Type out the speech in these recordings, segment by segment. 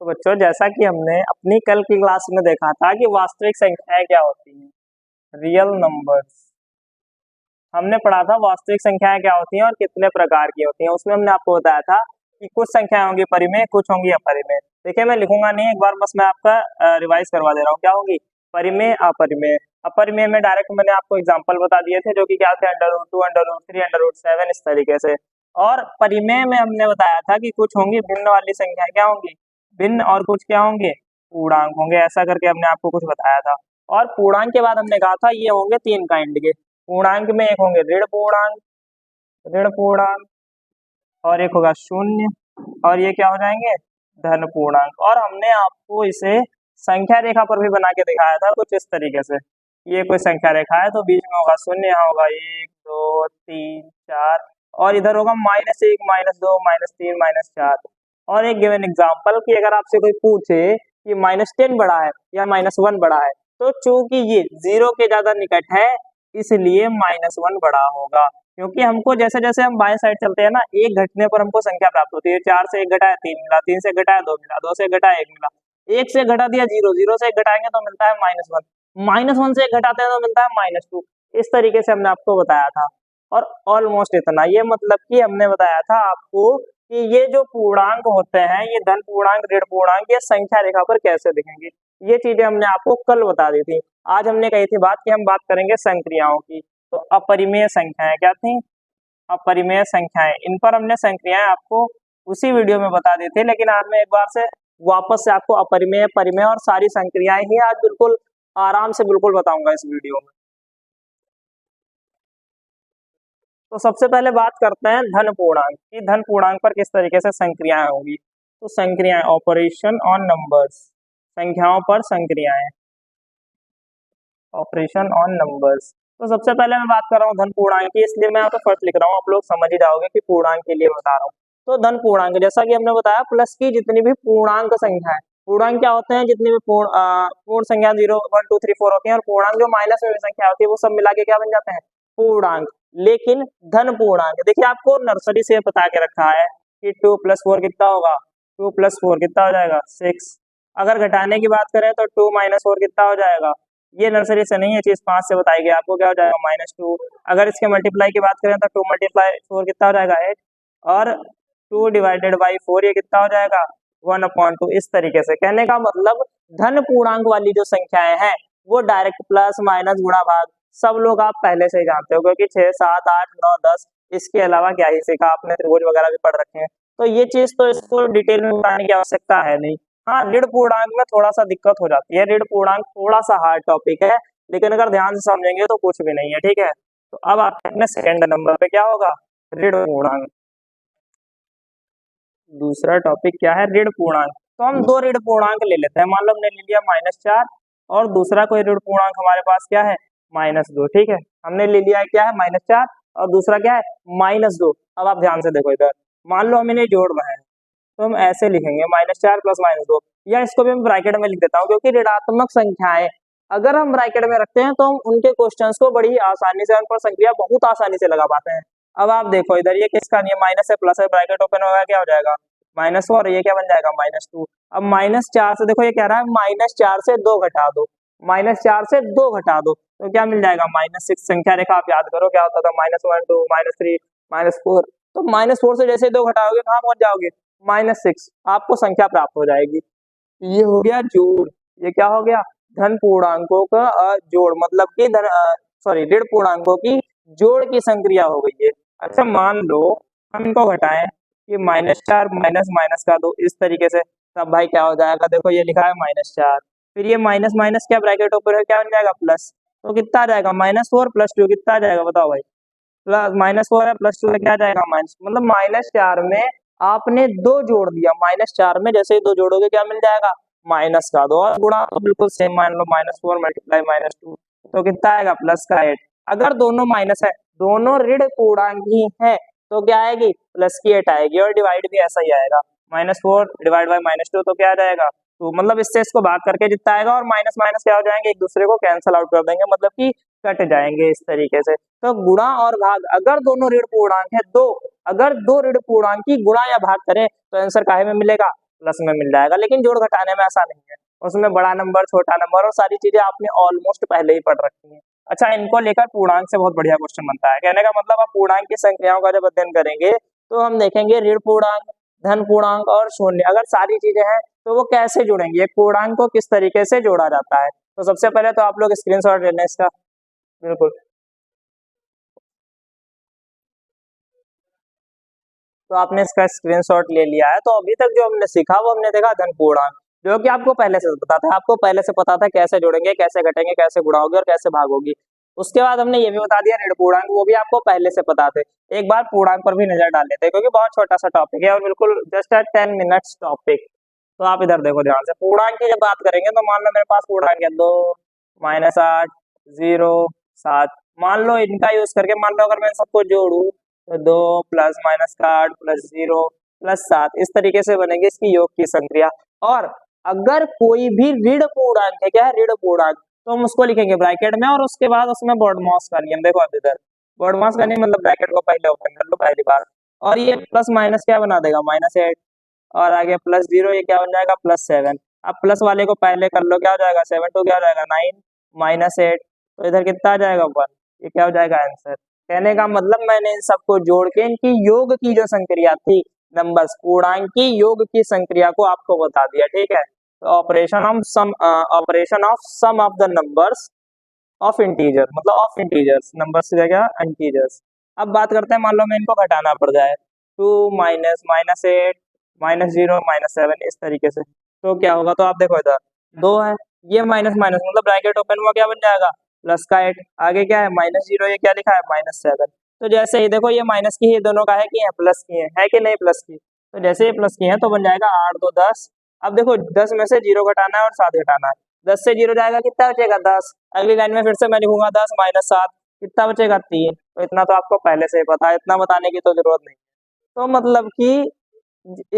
तो बच्चों जैसा कि हमने अपनी कल की क्लास में देखा था कि वास्तविक संख्याएं क्या होती हैं, रियल नंबर्स। हमने पढ़ा था वास्तविक संख्याएं क्या होती हैं और कितने प्रकार की होती हैं। उसमें हमने आपको बताया था कि कुछ संख्याएं होंगी परिमेय, कुछ होंगी अपरिमेय। देखिए मैं लिखूंगा नहीं, एक बार बस मैं आपका रिवाइज करवा दे रहा हूँ। क्या होंगी? परिमेय, अपरिमेय। अपरिमेय में डायरेक्ट मैंने आपको एग्जांपल बता दिए थे, जो कि क्या थे, √2, √3, √7 इस तरीके से। और परिमेय में हमने बताया था कि कुछ होंगी भिन्न वाली संख्याएं, क्या होंगी? भिन्न, और कुछ क्या होंगे? पूर्णांक होंगे। ऐसा करके हमने आपको कुछ बताया था। और पूर्णांक के बाद हमने कहा था ये होंगे 3 काइंड के। पूर्णांक में एक होंगे ऋण पूर्णांक, ऋण पूर्णांक, और एक होगा शून्य, और ये क्या हो जाएंगे? धन पूर्णांक। और हमने आपको इसे संख्या रेखा पर भी बना के दिखाया था कुछ इस तरीके से। ये कोई संख्या रेखा है तो बीच में होगा शून्य, यहाँ होगा 1 2 3 4, और इधर होगा -1 -2 -3 -4। और एक गिवन एग्जांपल कि अगर आपसे कोई पूछे कि -10 बड़ा है या -1 बड़ा है, तो चूंकि ये 0 के ज्यादा निकट है इसलिए -1 बड़ा होगा। क्योंकि हमको जैसे जैसे हम बाएं साइड चलते हैं ना, एक घटने पर हमको संख्या प्राप्त होती है। 4 से 1 घटाया 3 मिला, 3 से घटाया 2 मिला, 2 से घटाया 1 मिला, 1 से घटा दिया 0, 0 से 1 घटाएंगे तो मिलता है -1, -1 से 1 घटाते हैं तो मिलता है -2। इस तरीके से हमने आपको बताया था। और ऑलमोस्ट इतना, ये मतलब कि हमने बताया था आपको कि ये जो पूर्णांक होते हैं, ये धन पूर्णांक, ऋण पूर्णांक, ये संख्या रेखा पर कैसे दिखेंगे, ये चीजें हमने आपको कल बता दी थी। आज हमने कही थी बात कि हम बात करेंगे संक्रियाओं की। तो अपरिमेय संख्याएं क्या थी? अपरिमेय संख्याएं। इन पर हमने संक्रियाएं आपको उसी वीडियो में बता दी थी, लेकिन आज मैं एक बार से वापस से आपको अपरिमेय, परिमेय और सारी संक्रियाएं ही आज बिल्कुल आराम से बिल्कुल बताऊंगा इस वीडियो में। तो सबसे पहले बात करते हैं धन पूर्णांक की। धन पूर्णांक पर किस तरीके से संक्रियाएं होंगी। तो संक्रियाएं, ऑपरेशन ऑन नंबर्स, संख्याओं पर संक्रियाएं, ऑपरेशन ऑन नंबर्स। तो सबसे पहले मैं बात कर रहा हूँ धन पूर्णांक की, इसलिए मैं यहाँ पे फर्स्ट लिख रहा हूँ, आप लोग समझ ही जाओगे कि पूर्णांक के लिए बता रहा हूँ। तो धन पूर्णांक, जैसा कि हमने बताया, प्लस की जितनी भी पूर्णांक संख्या है। पूर्णांक क्या होते हैं? जितनी भी पूर्ण संख्या 0 1 2 3 4 होती है, और पूर्णांक जो माइनस में संख्या होती है वो सब मिला के क्या बन जाते हैं? पूर्णांक। लेकिन धन पूर्णांक, देखिए आपको नर्सरी से बता के रखा है कि 2 + 4 कितना होगा? 2 + 4 कितना हो जाएगा? 6। अगर घटाने की बात करें तो 2 - 4 कितना हो जाएगा? ये नर्सरी से नहीं है चीज, 5 से बताई गई आपको, क्या हो जाएगा? -2। अगर इसके मल्टीप्लाई की बात करें तो 2 × 4 कितना हो जाएगा? 8। और 2/4 ये कितना हो जाएगा? 1/2। इस तरीके से कहने का मतलब धन पूर्णांक वाली जो संख्याएं हैं वो डायरेक्ट प्लस, माइनस, गुणा, भाग सब लोग आप पहले से ही जानते हो, क्योंकि 6 7 8 9 10 इसके अलावा क्या ही सीखा आपने, त्रिभुज वगैरह भी पढ़ रखे हैं। तो ये चीज तो इसको डिटेल में बताने की आवश्यकता है नहीं। हाँ, ऋण पूर्णांक में थोड़ा सा दिक्कत हो जाती है। ऋण पूर्णांक थोड़ा सा हार्ड टॉपिक है, लेकिन अगर ध्यान से समझेंगे तो कुछ भी नहीं है, ठीक है। तो अब आते हैं सेकंड नंबर पे, क्या होगा? ऋण पूर्णांक। दूसरा टॉपिक क्या है? ऋण पूर्णांक। तो हम दो ऋण पूर्णांक ले लेते हैं। मान लो हमने ले लिया -4, और दूसरा कोई ऋण पूर्णांक हमारे पास क्या है? -2, ठीक है। हमने ले लिया है क्या है? -4, और दूसरा क्या है? -2। अब आप ध्यान से देखो इधर, मान लो हम इन्हें जोड़ना है तो हम ऐसे लिखेंगे -4 + -2, या इसको भी मैं ब्रैकेट में लिख देता हूँ, क्योंकि ऋणात्मक संख्याएं अगर हम ब्रैकेट में रखते हैं तो हम उनके क्वेश्चंस को बड़ी आसानी से, उन पर संख्या बहुत आसानी से लगा पाते हैं। अब आप देखो इधर, ये किसका नहीं है? माइनस है, प्लस है, ब्रैकेट ओपन होगा, क्या हो जाएगा? -4, और ये क्या बन जाएगा? -2। अब -4 से देखो, ये कह रहा है -4 से 2 घटा दो, -4 से 2 घटा दो तो क्या मिल जाएगा? -6। संख्या रेखा आप याद करो क्या होता था? -1 2 -3 -4। तो -4 से जैसे 2 घटाओगे कहाँ पहुंच जाओगे? -6। आपको संख्या प्राप्त हो जाएगी। ये हो गया जोड़। ये क्या हो गया? धन पूर्णांकों का जोड़, मतलब कि ऋण पूर्णांकों की जोड़ की संक्रिया हो गई है। अच्छा मान लो हम इनको घटाएं, कि -4 माइनस माइनस का 2 इस तरीके से, तब भाई क्या हो जाएगा? देखो ये लिखा है -4, फिर ये माइनस माइनस क्या ब्रैकेट ऊपर है, क्या बन जाएगा? प्लस। तो कितना आ जाएगा? -4 + 2 कितना आ जाएगा? बताओ भाई। प्लस -4 है, +2 है, क्या आ जाएगा? माइनस। मतलब -4 में आपने 2 जोड़ दिया, -4 में जैसे ही 2 जोड़ोगे क्या मिल जाएगा? माइनस का 2, और गुणा तो बिल्कुल सेम मान लो, -4 × -2 तो कितना आएगा? +8। अगर दोनों माइनस है, दोनों ऋण पूर्णांक ही है, तो क्या आएगी? प्लस की 8 आएगी, और डिवाइड भी ऐसा ही आएगा। -4 / -2 तो क्या आ जाएगा? तो मतलब इससे इसको भाग करके जितना आएगा, और माइनस माइनस क्या हो जाएंगे? एक दूसरे को कैंसिल आउट कर देंगे, मतलब कि कट जाएंगे इस तरीके से। तो गुणा और भाग, अगर दोनों ऋण पूर्णांक है, अगर दो ऋण पूर्णांक की गुणा या भाग करें तो आंसर काहे में मिलेगा? प्लस में मिल जाएगा। लेकिन जोड़ घटाने में ऐसा नहीं है, उसमें बड़ा नंबर, छोटा नंबर और सारी चीजें आपने ऑलमोस्ट पहले ही पढ़ रखी हैं। अच्छा, इनको लेकर पूर्णांक से बहुत बढ़िया क्वेश्चन बनता है। कहने का मतलब आप पूर्णांक की संख्याओं का जब अध्ययन करेंगे तो हम देखेंगे ऋण पूर्णांक, धन पूर्णांक और शून्य, अगर सारी चीजें हैं तो वो कैसे जुड़ेंगी, एक पूर्णांक को किस तरीके से जोड़ा जाता है। तो सबसे पहले तो आप लोग स्क्रीनशॉट ले लें इसका। बिल्कुल, तो आपने इसका स्क्रीनशॉट ले लिया है। तो अभी तक जो हमने सीखा वो हमने देखा धन पूर्णांक, जो कि आपको पहले से पता था, आपको पहले से पता था कैसे जोड़ेंगे, कैसे घटेंगे, कैसे गुणा होगी और कैसे भाग होगी। उसके बाद हमने ये भी बता दिया ऋण पूर्णांक, वो भी आपको पहले से पता थे। एक बार पूर्णांक पर भी नजर डाल लेते हैं क्योंकि बहुत छोटा सा टॉपिक है और बिल्कुल जस्ट 10 मिनट्स टॉपिक। तो आप इधर देखो ध्यान से, पूर्णांक की जब बात करेंगे तो मान लो मेरे पास पूर्णांक है 2, -8, 0, 7। मान लो इनका यूज करके, मान लो अगर मैं सबको जोड़ू तो 2 प्लस माइनस का 8 प्लस 0 प्लस 7, इस तरीके से बनेगी इसकी योग की संक्रिया। और अगर कोई भी ऋण पूर्णांक है, क्या है ऋण पूर्णांक, तो हम उसको लिखेंगे ब्रैकेट में और उसके बाद उसमें बॉडमास का नियम। देखो अब इधर बॉडमास का नियम मतलब ब्रैकेट को पहले ओपन कर लो पहली बार, और ये प्लस माइनस क्या बना देगा -8, और आगे प्लस 0 ये क्या बन जाएगा +7। अब प्लस वाले को पहले कर लो, क्या हो जाएगा 7 2 क्या हो जाएगा 9 -8, तो इधर कितना आ जाएगा 1, ये क्या हो जाएगा आंसर। कहने का मतलब मैंने इन सबको जोड़ के इनकी योग की जो संक्रिया थी, नंबर्स पूर्णांक की योग की संक्रिया को आपको बता दिया, ठीक है। तो operation of sum of the numbers of integer, मतलब ऑफ इंटीजर्स, नंबर्स की जगह इंटीजर्स। अब बात करते हैं, मान लो मैं इनको घटाना पड़ जाए, 2 माइनस -8 -0 -7 इस तरीके से, तो क्या होगा। तो आप देखो इधर 2 है, ये माइनस माइनस मतलब ब्रैकेट ओपन हुआ, क्या बन जाएगा प्लस का 8, आगे क्या है -0, ये क्या लिखा है -7। तो जैसे ही देखो ये माइनस की है, दोनों का है कि है प्लस की है कि नहीं प्लस की, तो जैसे ये प्लस की है तो बन जाएगा 8 2 10। अब देखो 10 में से 0 घटाना है और 7 घटाना है, 10 से 0 जाएगा कितना बचेगा 10, अगली लाइन में फिर से मैं लिखूंगा 10 -7 कितना बचेगा 3। तो इतना तो आपको पहले से ही पता है, इतना बताने की तो जरूरत नहीं। तो मतलब कि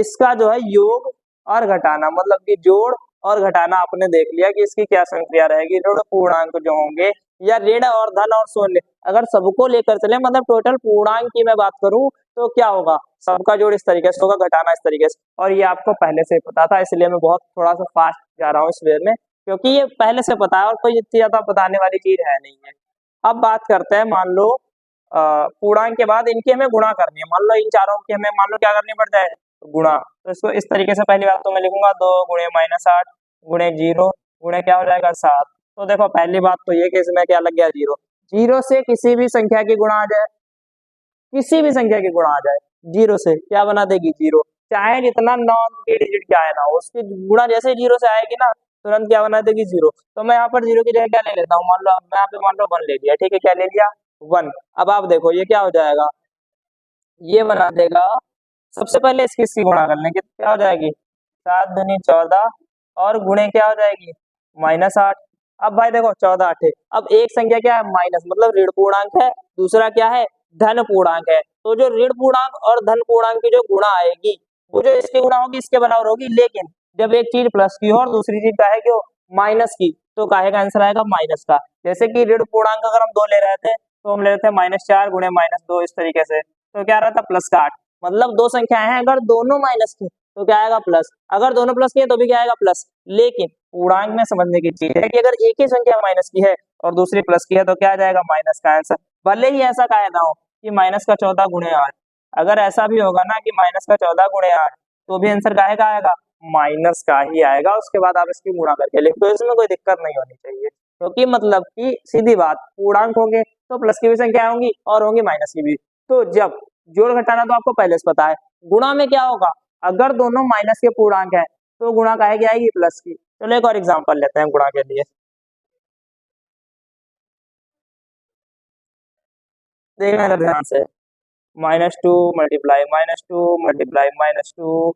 इसका जो है योग और घटाना, मतलब कि जोड़ और घटाना आपने देख लिया कि इसकी क्या संक्रिया रहेगी। ऋण पूर्णांक जो होंगे या ऋण और धन और शून्य, अगर सबको लेकर चले, मतलब टोटल पूर्णांक की मैं बात करूं तो क्या होगा, सबका जोड़ इस तरीके से होगा, घटाना इस तरीके से। और ये आपको पहले से पता था, इसलिए मैं बहुत थोड़ा सा फास्ट जा रहा हूँ इस वे में, क्योंकि ये पहले से पता है और कोई इतनी ज्यादा बताने वाली चीज है नहीं है। अब बात करते हैं, मान लो पूर्णांक के बाद इनकी हमें गुणा करनी है, मान लो इन चारों की हमें मान लो क्या करनी पड़ जाए गुणा। तो इसको इस तरीके से पहली बात तो मैं लिखूंगा 2 गुणे -8 गुणे 0 गुणे क्या हो जाएगा 7। तो देखो पहली बात तो ये कि इसमें क्या लग गया 0, 0 से किसी भी संख्या की गुणा आ जाए, किसी भी संख्या की गुणा आ जाए 0 से क्या बना देगी 0, चाहे जितना नॉन के डिजिट क्या है ना उसकी गुणा जैसे 0 से आएगी ना तुरंत क्या बना देगी 0। तो मैं यहाँ पर 0 की जगह क्या ले लेता हूँ, मान लो मैं यहाँ पे मान लो 1 ले लिया, ठीक है, क्या ले लिया 1। अब आप देखो ये क्या हो जाएगा, ये बना देगा, सबसे पहले इसकी इसकी गुणा कर लें, क्या हो जाएगी 7 दूनी 14 और गुणे क्या हो जाएगी -8। अब भाई देखो 14 8, अब एक संख्या क्या है माइनस, मतलब ऋण पूर्णांक है, दूसरा क्या है धन पूर्णांक है। तो जो ऋण पूर्णांक और धन पूर्णांक की जो गुणा आएगी वो जो इसकी गुणा होगी इसके बराबर होगी, लेकिन जब एक चीज प्लस की हो और दूसरी चीज का है क्यों माइनस की, तो काहे का आंसर आएगा माइनस का। जैसे कि ऋण पूर्णांक अगर हम 2 ले रहे थे तो हम ले रहे थे -4 गुणे -2 इस तरीके से, तो क्या रहता प्लस का 8, मतलब दो संख्याएं हैं अगर दोनों माइनस की तो क्या आएगा प्लस, अगर दोनों प्लस की है तो भी क्या आएगा प्लस। लेकिन पूर्णांक में समझने की चीज है कि अगर एक ही संख्या माइनस की है और दूसरी प्लस की है तो क्या आ जाएगा माइनस का आंसर। भले ही ऐसा कायदा हो कि माइनस का 14 गुणे 8, अगर ऐसा भी होगा ना कि माइनस का 14 गुणे 8 तो भी आंसर काहे का आएगा माइनस का ही आएगा। उसके बाद आप इसकी गुणा करके लिख दो, इसमें कोई दिक्कत नहीं होनी चाहिए, क्योंकि मतलब कि सीधी बात पूर्णांक होंगे तो प्लस की भी संख्या होंगी और होंगी माइनस की भी। तो जब जोड़ घटाना तो आपको पहले से पता है, गुणा में क्या होगा, अगर दोनों माइनस के पूर्णांक है तो गुणा काहे की आएगी प्लस की। चलो एक और एग्जांपल लेते हैं गुणा के लिए, देखना इधर ध्यान से, -2 मल्टीप्लाई -2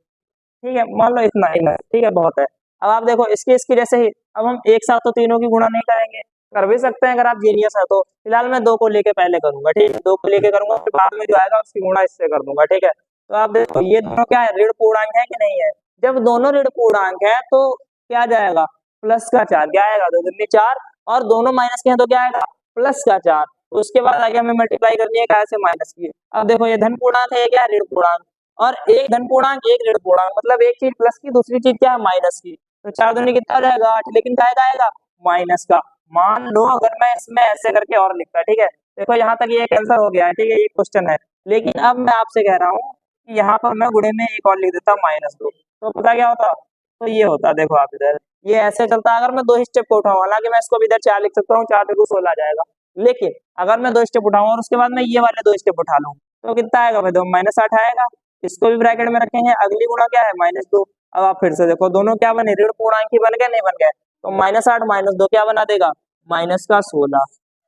ठीक है, मान लो इतना ही है, ठीक है बहुत है। अब आप देखो इसकी इसकी जैसे ही, अब हम एक साथ तो तीनों की गुणा नहीं करेंगे, कर भी सकते हैं अगर आप जीनियस है तो। फिलहाल मैं 2 को लेके पहले करूंगा, ठीक है, 2 को लेके करूंगा, फिर बाद में जो आएगा उसकी गुणा इससे कर दूंगा, ठीक है। तो आप देखो ये दोनों क्या है ऋण पूर्णांक है कि नहीं है, जब दोनों ऋण पूर्णांक है तो क्या जाएगा प्लस का 4, क्या आएगा 2 दूनी 4, और दोनों माइनस के हैं तो क्या आएगा प्लस का 4। उसके बाद आगे हमें मल्टीप्लाई करनी है क्या से माइनस की। अब देखो ये धन पूर्णांक है, क्या ऋण पूर्णांक, और एक धन पूर्णांक एक ऋण पूर्णांक, मतलब एक चीज प्लस की दूसरी चीज क्या है माइनस की। तो 4 दूनी कितना हो जाएगा 8, लेकिन क्या आएगा माइनस का। मान लो अगर मैं इसमें ऐसे करके और लिखता, ठीक है, देखो यहाँ तक ये आंसर हो गया है, ठीक है, ये क्वेश्चन है। लेकिन अब मैं आपसे कह रहा हूँ कि यहाँ पर मैं गुणे में एक और लिख देता -2, तो पता क्या होता, तो ये होता, देखो आप इधर ये ऐसे चलता। अगर मैं 2 स्टेप को उठाऊं, हालांकि मैं इसको भी इधर 4 लिख सकता हूँ, 4 2 16 आ जाएगा, लेकिन अगर मैं 2 स्टेप उठाऊं और उसके बाद मैं ये वाले 2 स्टेप उठा लूं, तो कितना आएगा भाई, तो -8 आएगा। इसको भी ब्रैकेट में रखेंगे, अगली गुणा क्या है -2। अब आप फिर से देखो दोनों क्या बने, ऋण पूर्णांक ही बन गए, नहीं बन गए, तो -8 -2 क्या बना देगा, -16।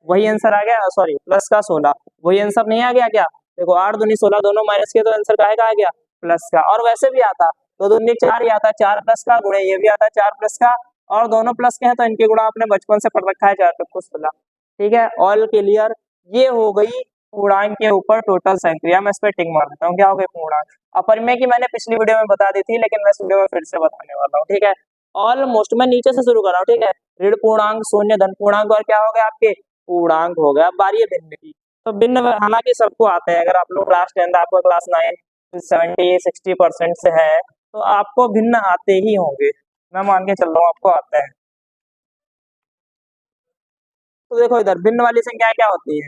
वही आंसर आ गया, सॉरी +16, वही आंसर नहीं आ गया क्या। देखो 8 दूनी 16, दोनों माइनस के, तो आंसर काहे का आ गया प्लस का। और वैसे भी आता 2 दूनी 4 ही आता, 4 प्लस का, गुणे ये भी आता 4 प्लस का, और दोनों प्लस के हैं तो इनके गुणा आपने बचपन से पढ़ रखा है 4 तक को 16। ठीक है, ऑल क्लियर। ये हो गई पूर्णांक के ऊपर टोटल संख्या। मैं इस पर टिक मार देता हूँ, क्या हो गई पूर्णांक। अपरिमेय की मैंने पिछली वीडियो में बता दी थी, लेकिन मैं इस वीडियो में फिर से बताने वाला हूँ, ठीक है। ऑलमोस्ट मैं नीचे से शुरू कर रहा हूँ, ठीक है। ऋण पूर्णांक, शून्य, धन पूर्णांक, और क्या हो गया आपके पूर्णांक हो गया। बारी है भिन्न की, तो भिन्न हालांकि सबको आते हैं। अगर आप लोग क्लास 10 आपको क्लास 9 70-60% से है, तो आपको भिन्न आते ही होंगे, मैं मान के चल रहा हूँ आपको आते हैं। तो देखो इधर भिन्न वाली संख्या क्या होती है,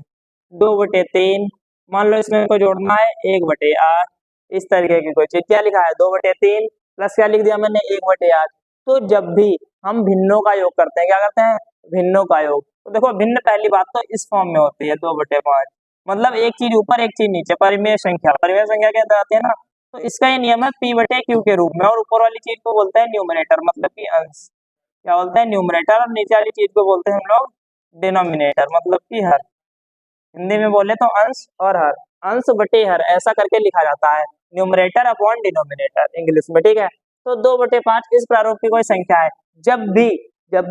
2/3। मान लो इसमें को जोड़ना है 1/8, इस तरीके की कोई चीज। क्या लिखा है 2/3 प्लस क्या लिख दिया मैंने 1/8। तो जब भी हम भिन्नों का योग करते हैं, क्या करते हैं भिन्नों का योग। तो देखो भिन्न पहली बात तो इस फॉर्म में होती है 2/5, मतलब एक चीज ऊपर एक चीज नीचे, परिमेय संख्या। परिमेय संख्या के अंदर आती है ना, तो इसका ये नियम है P/Q के रूप में, और ऊपर वाली चीज को बोलते हैं न्यूमरेटर, मतलब कि अंश। क्या बोलते हैं न्यूमरेटर, और नीचे वाली चीज को बोलते हैं हम लोग डिनोमिनेटर, मतलब कि हर। हिंदी में बोले तो अंश और हर, अंश बटे हर ऐसा करके लिखा जाता है, न्यूमरेटर अपॉन डिनोमिनेटर इंग्लिश में, ठीक है। तो 2/5 इस प्रारूप की कोई संख्या है। जब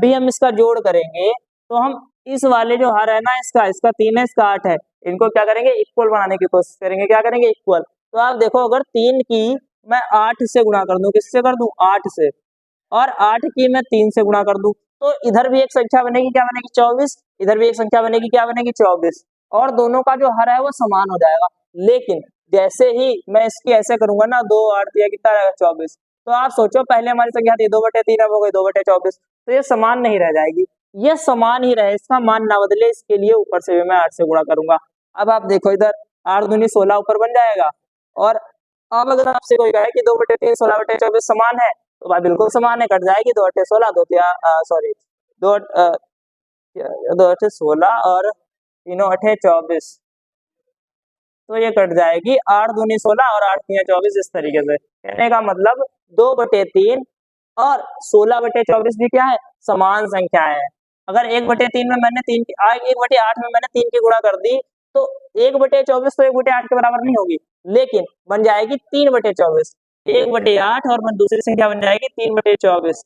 भी हम इसका जोड़ करेंगे, तो हम इस वाले जो हर है ना, इसका 3 है, इसका 8 है, इनको क्या करेंगे इक्वल बनाने की कोशिश करेंगे। क्या करेंगे इक्वल। तो आप देखो अगर 3 की मैं 8 से गुणा कर दूं, किससे कर दूं 8 से, और 8 की मैं 3 से गुणा कर दूं, तो इधर भी एक संख्या बनेगी, क्या बनेगी 24। इधर भी एक संख्या बनेगी, क्या बनेगी 24, और दोनों का जो हर है वो समान हो जाएगा। लेकिन जैसे ही मैं इसकी ऐसे करूंगा ना, 2 8 दिया कितना रहेगा 24, तो आप सोचो पहले हमारी संख्या थी 2/3, अब हो गई 2/24, तो ये समान नहीं रह जाएगी, ये समान ही रहे, इसका मान ना बदले, इसके लिए ऊपर से भी मैं 8 से गुणा करूंगा। अब आप देखो इधर 8 दूनी 16 ऊपर बन जाएगा, और अब अगर आपसे कोई कहे कि 2/3 16/24 समान है, तो भाई बिल्कुल समान है, कट जाएगी 2 8 16, 2 8 16 और 3 8 24, तो ये कट जाएगी 8 दूनी 16 और 8 3 24, इस तरीके से। कहने का मतलब 2/3 और 16/24 भी क्या है समान संख्या है। अगर 1/3 में मैंने 1/8 में मैंने 3 की गुणा कर दी, तो 1/24 तो 1/8 के बराबर नहीं होगी, लेकिन बन जाएगी 3/24। 1/8 और दूसरी संख्या बन जाएगी 3/24,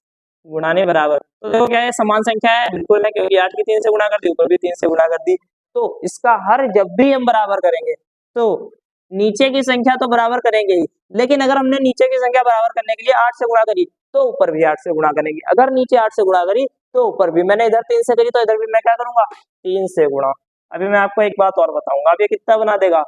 गुणाने बराबर। तो देखो क्या है समान संख्या है, बिल्कुल है, क्योंकि 8 की 3 से गुणा कर दी, ऊपर भी 3 से गुणा कर दी। तो इसका हर जब भी हम बराबर करेंगे, तो नीचे की संख्या तो बराबर करेंगे ही, लेकिन अगर हमने नीचे की संख्या बराबर करने के लिए 8 से गुणा करी, तो ऊपर भी 8 से गुणा करेंगे। अगर नीचे 8 से गुणा करी, तो ऊपर भी, मैंने इधर 3 से करी, तो इधर भी मैं क्या करूंगा 3 से गुणा। अभी मैं आपको एक बात और बताऊंगा, अब ये कितना बना देगा,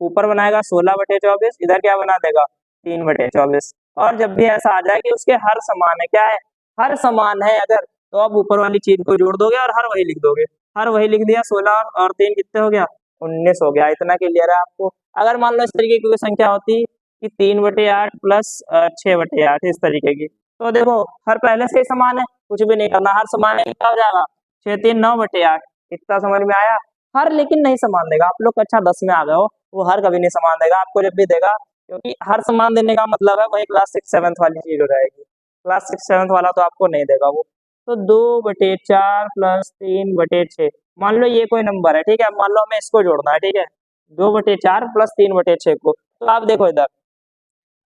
ऊपर बनाएगा 16/24, इधर क्या बना देगा 3/24। और जब भी ऐसा आ जाए कि उसके हर समान है, क्या है हर समान है अगर, तो आप ऊपर वाली चीज को जोड़ दोगे और हर वही लिख दोगे। हर वही लिख दिया, 16 और 3 कितने हो गया 19 हो गया। इतना क्लियर है आपको। अगर मान लो इस तरीके की कोई संख्या होती कि 3/8 प्लस 6/8 इस तरीके की, तो देखो हर पहले से ही समान है, कुछ भी नहीं करना, हर समान है, क्या हो जाएगा 6 3 9/8। इतना समझ में आया। हर लेकिन नहीं समान देगा, आप लोग कक्षा 10 में आ गए हो, वो हर कभी नहीं समान देगा आपको जब भी देगा, क्योंकि हर समान देने का मतलब है वही क्लास 6 7 वाली चीज हो जाएगी। क्लास 6 7 वाला तो आपको नहीं देगा वो। तो 2/4 प्लस 3/6, मान लो ये कोई नंबर है, ठीक है, मान लो हमें इसको जोड़ना है, ठीक है, 2/4 प्लस 3/6 को। तो आप देखो इधर,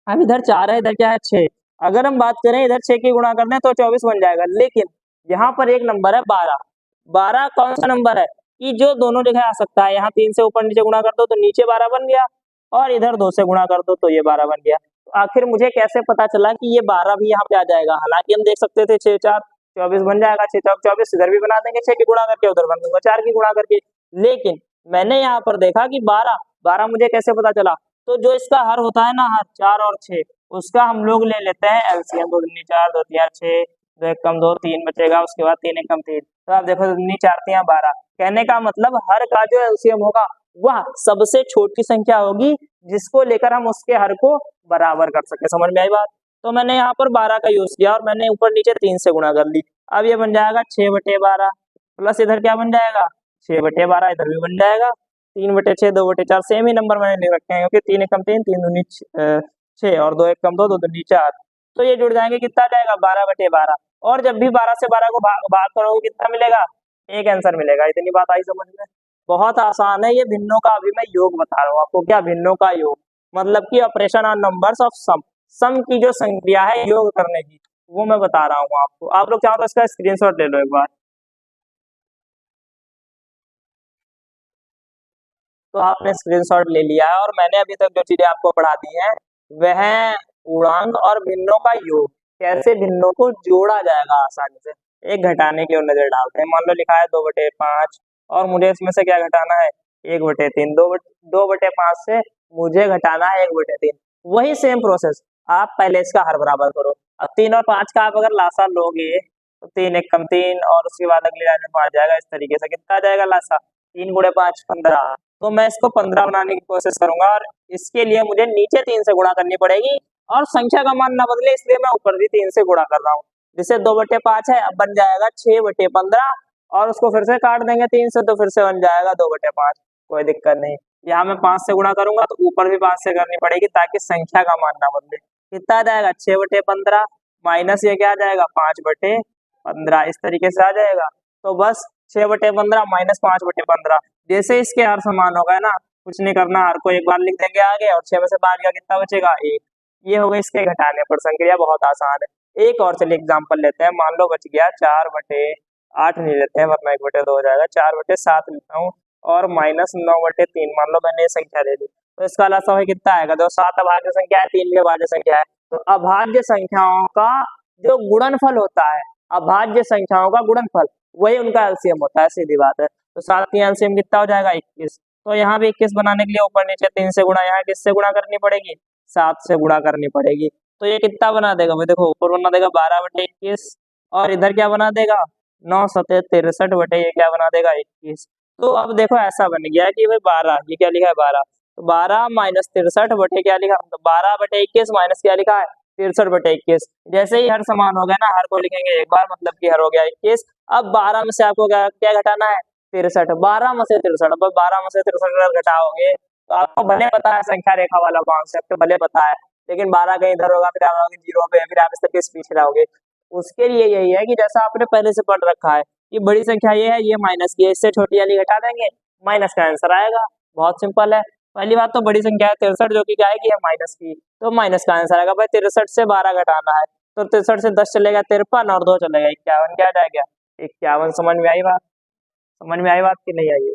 अब इधर 4 है, इधर क्या है 6। अगर हम बात करें इधर 6 की गुणा करने तो 24 बन जाएगा, लेकिन यहाँ पर एक नंबर है 12। 12 कौन सा नंबर है कि जो दोनों जगह आ सकता है। यहाँ 3 से ऊपर नीचे गुणा कर दो तो नीचे 12 बन गया, और इधर 2 से गुणा कर दो तो ये 12 बन गया। तो आखिर मुझे कैसे पता चला कि ये 12 भी यहाँ पे आ जाएगा। हालांकि हम देख सकते थे 6 4 24 बन जाएगा, 6 4 24, इधर भी बना देंगे 6 की गुणा करके, उधर बन दूंगा 4 की गुणा करके। लेकिन मैंने यहाँ पर देखा कि 12 मुझे कैसे पता चला, तो जो इसका हर होता है ना, हर 4 और 6, उसका हम लोग ले लेते हैं एलसीएम। 2 दूनी 4, 2 तिया 6, 2 एक कम 2, 3 बचेगा, उसके बाद 3 एक कम 3। तो आप देखो 2 दूनी 4 तिया 12। कहने का मतलब हर का जो एलसीएम होगा वह सबसे छोटी संख्या होगी जिसको लेकर हम उसके हर को बराबर कर सके। समझ में आई बात? तो मैंने यहाँ पर 12 का यूज किया और मैंने ऊपर नीचे 3 से गुणा कर ली। अब ये बन जाएगा 6/12 प्लस इधर क्या बन जाएगा 6/12, इधर भी बन जाएगा 3/6, 2/4। सेम ही नंबर मैंने लिख रखे हैं क्योंकि 3 एक कम 3, 3 दूनी 6 और 2 एक कम 2, 2 दूनी 4। तो ये जुड़ जाएंगे, कितना आ जाएगा 12/12। और जब भी 12 से 12 को भाग करोगे कितना मिलेगा, एक आंसर मिलेगा। इतनी बात आई समझ में? बहुत आसान है ये भिन्नों का। अभी मैं योग बता रहा हूँ आपको, क्या भिन्नों का योग मतलब कि operation on numbers of some की जो संक्रिया है योग करने की, वो मैं बता रहा हूँ आपको। आप लोग चाहो तो इसका स्क्रीनशॉट ले लो एक बार। तो आपने स्क्रीनशॉट ले लिया है और मैंने अभी तक जो चीजें आपको पढ़ा दी हैं वह पूर्णांक और भिन्नों का योग, कैसे भिन्नों को जोड़ा जाएगा आसानी से। एक घटाने की ओर नजर डालते हैं। मान लो लिखा है 2/5 और मुझे इसमें से क्या घटाना है 1/3। 2/5 से मुझे घटाना है 1/3। वही सेम प्रोसेस, आप पहले इसका हर बराबर करो। अब 3 और 5 का आप अगर लासा लोगे तो 3 एक कम 3 और उसके बाद अगली लाइन में 5 जाएगा। इस तरीके से कितना आ जाएगा लासा 3 गुणे 5 15। तो मैं इसको 15 बनाने की कोशिश करूंगा और इसके लिए मुझे नीचे 3 से गुणा करनी पड़ेगी और संख्या का मान ना बदले इसलिए मैं ऊपर भी 3 से गुणा कर रहा हूँ। जिससे 2/5 है, अब बन जाएगा 6/15 और उसको फिर से काट देंगे 3 से तो फिर से बन जाएगा 2/5। कोई दिक्कत नहीं। यहाँ मैं 5 से गुणा करूंगा तो ऊपर भी 5 से करनी पड़ेगी ताकि संख्या का मान ना बदले। कितना आ जाएगा 6/15 माइनस ये क्या आ जाएगा 5/15। इस तरीके से आ जाएगा। तो बस 6/15 माइनस 5/15। जैसे इसके हर समान होगा ना, कुछ नहीं करना, हर को एक बार लिख देंगे आगे और 6 में से 5 गया कितना बचेगा 1। ये हो गई इसके घटाने पर संक्रिया, बहुत आसान है। एक और चलिए एग्जांपल लेते हैं। मान लो बच गया 4/8 नहीं लेते हैं वरना 1/2 हो जाएगा, 4/7 लेता हूँ और माइनस 9/3। मान लो मैंने ये संख्या ले ली तो इसका लसा है कितना आएगा। जो 7 अभाज्य संख्या है, 3 भी अभाज्य संख्या है, तो अभाज्य संख्याओं का जो गुणनफल होता है, अभाज्य संख्याओं का गुणनफल वही उनका एलसीएम होता है। सीधी बात है। तो 7 की एलसीएम कितना हो जाएगा 21। तो यहाँ भी 21 बनाने के लिए ऊपर नीचे 3 से गुणा, यहाँ किससे गुणा करनी पड़ेगी 7 से गुणा करनी पड़ेगी। तो ये कितना बना देगा भाई, देखो ऊपर बना देगा 12/21 और इधर क्या बना देगा 9 सते 63 बटे ये क्या बना देगा 21। तो अब देखो ऐसा बन गया कि भाई 12, ये क्या लिखा है 12, तो 12 माइनस 63 बटे क्या लिखा, तो 12/21 माइनस क्या लिखा है 63/21। जैसे ही हर समान हो गया ना, हर को लिखेंगे एक बार, मतलब कि हर हो गया 21। अब 12 में से आपको क्या क्या घटाना है 63। 12 में से 63, अब 12 में से 63 अगर घटाओगे तो आपको भले पता है संख्या रेखा वाला कॉन्सेप्ट भले पता है, लेकिन 12 कहीं इधर होगा फिर आप आओगे 0 पे, फिर आप इस तरीके से पीछे रहोगे। उसके लिए यही है कि जैसा आपने पहले से पढ़ रखा है कि बड़ी संख्या ये है, ये माइनस की है, इससे छोटी वाली घटा देंगे, माइनस का आंसर आएगा। बहुत सिंपल है। पहली बात तो बड़ी संख्या है 63 जो कि क्या है कि है माइनस की, तो माइनस का आंसर आएगा। भाई 63 से 12 घटाना है तो 63 से 10 चलेगा 53 और 2 चलेगा 51, क्या जाएगा 51। समझ में आई बात? समझ में आई बात कि नहीं आई?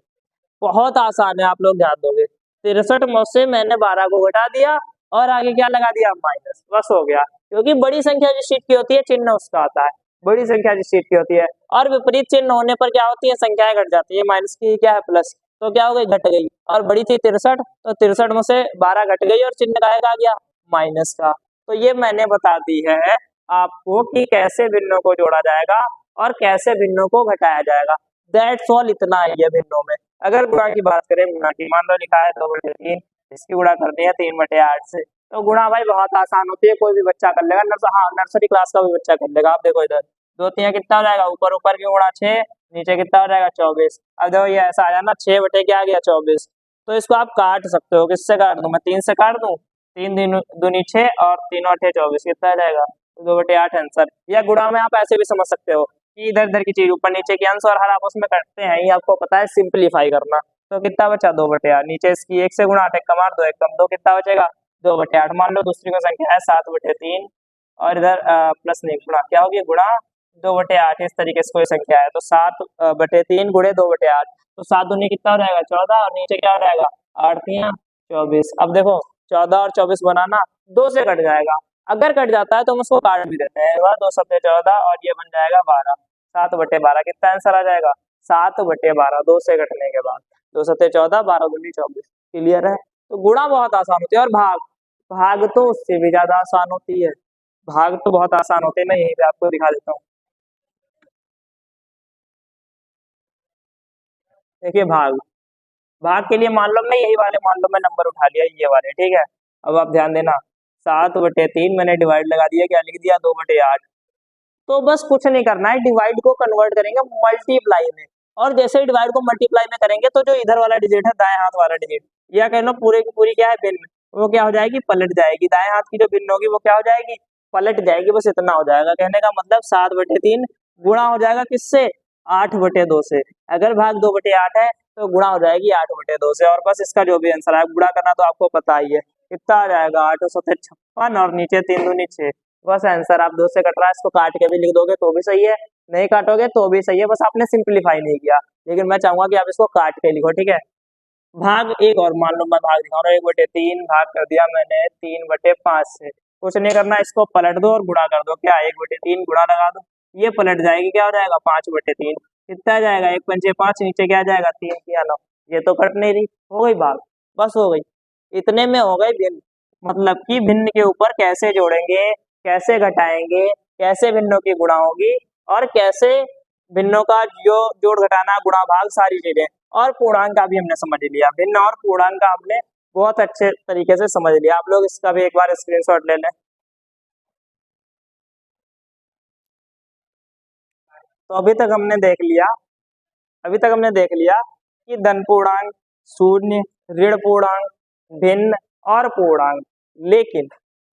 बहुत आसान है, आप लोग ध्यान दोगे। 63 में से मैंने 12 को घटा दिया और आगे क्या लगा दिया माइनस, बस हो गया। क्योंकि बड़ी संख्या जिस चीज की होती है चिन्ह उसका आता है, बड़ी संख्या जिस चीज की होती है, और विपरीत चिन्ह होने पर क्या होती है संख्याएं घट जाती है। माइनस की क्या है प्लस, तो क्या हो गई घट गई। और बड़ी थी 63, तो 63 में से 12 घट गई और चिन्ह का आ गया माइनस का। तो ये मैंने बता दी है आपको कि कैसे भिन्नों को जोड़ा जाएगा और कैसे भिन्नों को घटाया जाएगा। दैट्स ऑल, इतना ही है भिन्नों में। अगर गुणा की बात करें, गुणा की मान लो लिखा है 2/3, इसकी गुणा करनी है 3/8 से, तो गुणा भाई बहुत आसान होती है, कोई भी बच्चा कर लेगा। हाँ नर्सरी क्लास का भी बच्चा कर लेगा। आप देखो इधर 2 3 कितना हो जाएगा, ऊपर ऊपर की गुणा 6, नीचे कितना हो जाएगा 24। अब देखो ये ऐसा आ जाना 6 बटे क्या आ गया 24। तो इसको आप काट सकते हो, किससे काट दूं मैं 3 से काट दूं, 3 दूनी 6 और 3 और 6 24, कितना आ जाएगा 2/8 आंसर। या गुणा में आप ऐसे भी समझ सकते हो कि इधर इधर की चीज ऊपर नीचे की अंश और हर आपस में कटते हैं, ये आपको पता है सिंपलीफाई करना। तो कितना बचा 2/8, नीचे इसकी 1 से गुणा 8 एक कम 8 2 एक कम 2, कितना बचेगा 2/8। मान लो दूसरी को संख्या है 7/3 और इधर प्लस नहीं गुणा क्या होगी गुणा 2/8, इस तरीके से कोई संख्या है तो 7/3 गुणे 2/8, तो 7 दूनी कितना हो जाएगा 14 और नीचे क्या हो जाएगा 8 तिया 24। अब देखो 14 और 24 बनाना 2 से कट जाएगा, अगर कट जाता है तो हम उसको काट भी देते हैं, 2 सत्ते 14 और ये बन जाएगा 12। 7/12 कितना आंसर आ जाएगा 7/12, 2 से कटने के बाद 2 सत्ते 14 12 दूनी 24। क्लियर है? तो गुणा बहुत आसान होती है, और भाग भाग तो उससे भी ज्यादा आसान होती है। भाग तो बहुत आसान होते हैं, मैं यहीं पे आपको दिखा देता हूँ। देखिए भाग भाग के लिए मान लो मैं यही वाले, मान लो मैं नंबर उठा लिया ये वाले, ठीक है। अब आप ध्यान देना, 7/3 मैंने डिवाइड लगा दिया, क्या लिख दिया, 2/8। तो बस कुछ नहीं करना है, डिवाइड को कन्वर्ट करेंगे मल्टीप्लाई में, और जैसे ही डिवाइड को मल्टीप्लाई में करेंगे तो जो इधर वाला डिजिट है, दाएं हाथ वाला डिजिट, या कह लो पूरे की पूरी क्या है, भिन्न, वो क्या हो जाएगी, पलट जाएगी। दाएं हाथ की जो भिन्न होगी वो क्या हो जाएगी, पलट जाएगी। बस इतना हो जाएगा, कहने का मतलब 7/3 गुणा हो जाएगा किससे, 8/2 से। अगर भाग 2/8 है तो गुणा हो जाएगी 8/2 से। और बस इसका जो भी आंसर है, गुणा करना तो आपको पता ही है, कितना आ जाएगा, 856, और नीचे 3 दूनी 6। बस आंसर आप 2 से कट रहा है, इसको काट के भी लिख दोगे तो भी सही है, नहीं काटोगे तो भी सही है, बस आपने सिंप्लीफाई नहीं किया। लेकिन मैं चाहूंगा कि आप इसको काट के लिखो, ठीक है। भाग एक और मान लो मैं भाग दिखा रहा हूँ, 1/3 भाग कर दिया मैंने 3/5 से। कुछ नहीं करना, इसको पलट दो और गुणा कर दो, क्या 1/3 गुणा लगा दो, ये पलट जाएगी, क्या हो जाएगा, 5/3। कितना आ जाएगा, 1 पंचे 5, नीचे क्या आ जाएगा, 3 किया 9। ये तो कट नहीं रही, हो गई भाग, बस हो गई। इतने में हो गए भिन्न। मतलब कि भिन्न के ऊपर कैसे जोड़ेंगे, कैसे घटाएंगे, कैसे भिन्नों की गुणा होगी, और कैसे भिन्नों का जो जोड़ घटाना गुणा भाग सारी चीजें, और पूर्णांक का भी हमने समझ लिया। भिन्न और पूर्णांक का हमने बहुत अच्छे तरीके से समझ लिया। आप लोग इसका भी एक बार स्क्रीनशॉट ले लें। तो अभी तक हमने देख लिया कि धन पूर्णांक, शून्य, ऋण पूर्णांक, भिन्न और पूर्णांक। लेकिन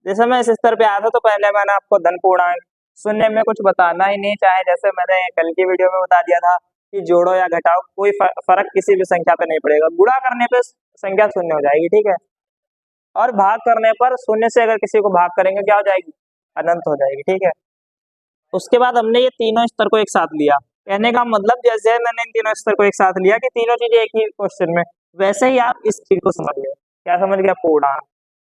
जैसे मैं इस स्तर पे आया था तो पहले मैंने आपको धन पूर्णांक, शून्य में कुछ बताना ही नहीं, चाहे जैसे मैंने कल की वीडियो में बता दिया था कि जोड़ो या घटाओ, कोई फर्क किसी भी संख्या पे नहीं पड़ेगा, गुणा करने पे संख्या शून्य हो जाएगी, ठीक है। और भाग करने पर शून्य से अगर किसी को भाग करेंगे क्या हो जाएगी, अनंत हो जाएगी, ठीक है। उसके बाद हमने ये तीनों स्तर को एक साथ लिया, कहने का मतलब जैसे मैंने इन तीनों स्तर को एक साथ लिया कि तीनों चीजें एक ही क्वेश्चन में, वैसे ही आप इस चीज को समझ गए। क्या समझ गया, पूर्णांक।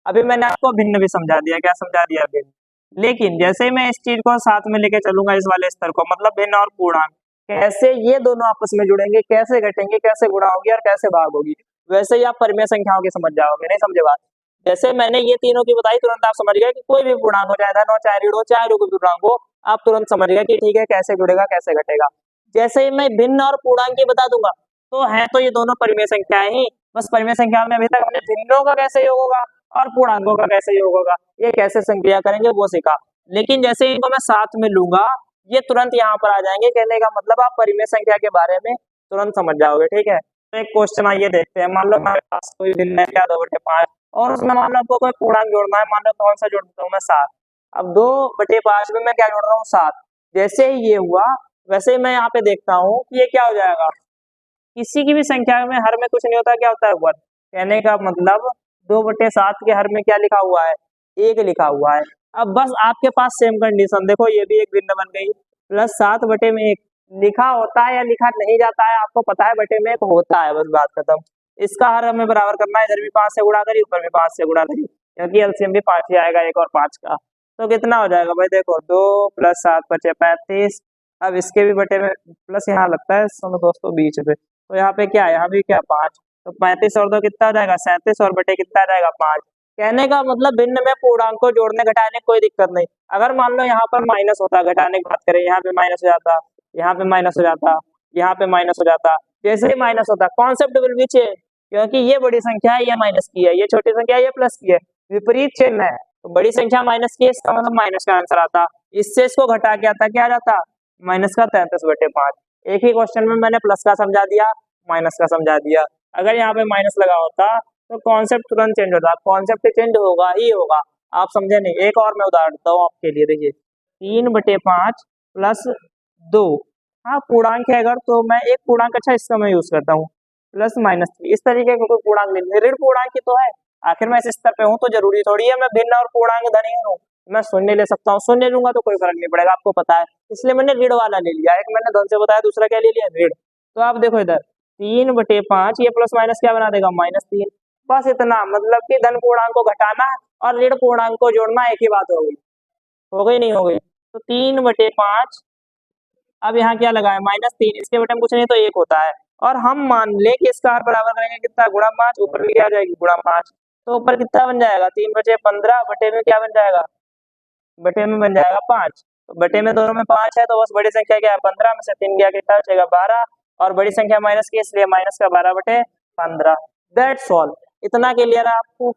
अभी मैंने आपको भिन्न भी समझा दिया, क्या समझा दिया, भिन्न। लेकिन जैसे ही मैं इस चीज को साथ में लेके चलूंगा, इस वाले स्तर को, मतलब भिन्न और पूर्णांक, कैसे ये दोनों आपस में जुड़ेंगे, कैसे घटेंगे, कैसे गुणा होगी और कैसे भाग होगी, वैसे ही आप परिमेय संख्याओं की समझ जाओगे। नहीं समझे बात, जैसे मैंने ये तीनों की बताई, तुरंत आप समझ गए कि कोई भी पूर्णांक हो, चाहे धन हो, चाहे ऋण हो, चाहे रुक पूर्णांक हो, आप तुरंत समझ गए कि ठीक है, कैसे जुड़ेगा, कैसे घटेगा। जैसे ही मैं भिन्न और पूर्णांक की बता दूंगा, तो है तो ये दोनों परिमेय संख्याएं ही, बस परिमेय संख्या में अभी तक हमने भिन्नों का कैसे योग होगा और पूर्णांकों का कैसे योग होगा, ये कैसे संक्रिया करेंगे वो सीखा। लेकिन जैसे ही इनको मैं साथ में लूंगा, ये तुरंत यहाँ पर आ जाएंगे, कहने का मतलब आप परिमेय संख्या के बारे में तुरंत समझ जाओगे, ठीक है। तो एक क्वेश्चन आइए देखते हैं। मान लो हमारे पास कोई भिन्न है, क्या, 2/5, और उसमें मान लो आपको कोई पूर्णांक जोड़ना है, मान लो कौन सा जोड़ देता हूँ मैं, 7। अब 2/5 में मैं क्या जोड़ रहा हूँ, 7। जैसे ही ये हुआ, वैसे ही मैं यहाँ पे देखता हूँ कि ये क्या हो जाएगा, किसी की भी संख्या में हर में कुछ नहीं होता, क्या होता है, 1। कहने का मतलब 2/7 के हर में क्या लिखा हुआ है, 1 लिखा हुआ है। अब बस आपके पास सेम कंडीशन देखो, ये भी एक भिन्न बन गई, प्लस 7/1 लिखा होता है या लिखा नहीं जाता है, आपको पता है, बटे में एक होता है, बस बात खत्म। इसका हर हमें बराबर करना है, इधर भी 5 से गुणा करी, ऊपर भी 5 से गुणा करी, क्योंकि एलसीएम भी 5 ही आएगा, 1 और 5 का। तो कितना हो जाएगा भाई, देखो 2 + 7 = 35। अब इसके भी बटे में प्लस यहाँ लगता है, सुनो दोस्तों, बीच में, तो यहाँ पे क्या है, यहाँ भी क्या, 5। तो 35 और 2 कितना हो जाएगा, 37, और बटे कितना आ जाएगा, 5। कहने का मतलब भिन्न में पूर्णांक को जोड़ने घटाने कोई दिक्कत नहीं। अगर मान लो यहाँ पर माइनस होता, घटाने की बात करें, यहाँ पे माइनस हो जाता, यहाँ पे माइनस हो जाता, यहाँ पे माइनस हो जाता, जैसे ही माइनस होता, कॉन्सेप्ट विल बी चेंज, क्योंकि ये बड़ी संख्या है, ये माइनस की है, ये छोटी संख्या है, ये प्लस की है, विपरीत चिन्ह है। तो बड़ी संख्या माइनस की है, इसका मतलब माइनस का आंसर आता, इससे इसको घटा के आता, क्या आ जाता, माइनस का 33/5। एक ही क्वेश्चन में मैंने प्लस का समझा दिया, माइनस का समझा दिया। अगर यहाँ पे माइनस लगा होता तो कॉन्सेप्ट तुरंत चेंज होता, कॉन्सेप्ट चेंज होगा ही होगा। आप समझे नहीं, एक और मैं उदाहरण देता हूँ आपके लिए, देखिए 3/5 + 2। हाँ, पूर्णांक है अगर, तो मैं एक पूर्णांक, अच्छा इसका मैं यूज करता हूँ, +-3, इस तरीके का कोई पूर्णांक नहीं, ऋण पूर्णांक ही तो है। आखिर मैं इस स्तर पे हूँ तो जरूरी थोड़ी है मैं भिन्न और पूर्णांक धनी हूँ, मैं शून्य ले सकता हूँ, शून्य लूंगा तो कोई फर्क नहीं पड़ेगा, आपको पता है, इसलिए मैंने ऋण वाला ले लिया। एक मैंने धन से बताया, दूसरा क्या ले लिया, ऋण। तो आप देखो इधर 3/5, ये प्लस माइनस क्या बना देगा, -3। बस इतना, मतलब कि धन पूर्णांक को घटाना और ऋण पूर्णांक को जोड़ना एक ही बात हो गई, नहीं हो गई। तो 3/5 अब यहाँ क्या लगा है -3, इसके बटे में कुछ नहीं तो 1 होता है। और हम मान ले कि इसका हर बराबर करेंगे कितना, गुणा 5, ऊपर भी क्या आ जाएगी गुणा 5, तो ऊपर कितना बन जाएगा 3 बचे 15, बटे में क्या बन जाएगा, बटे में बन जाएगा 5। तो बटे में दोनों में 5 है तो बस बड़ी संख्या क्या है 15 में से 3 गया कितना बचेगा 12, और बड़ी संख्या माइनस की इसलिए माइनस का 12 बटे 15। That's all. इतना क्लियर है आपको?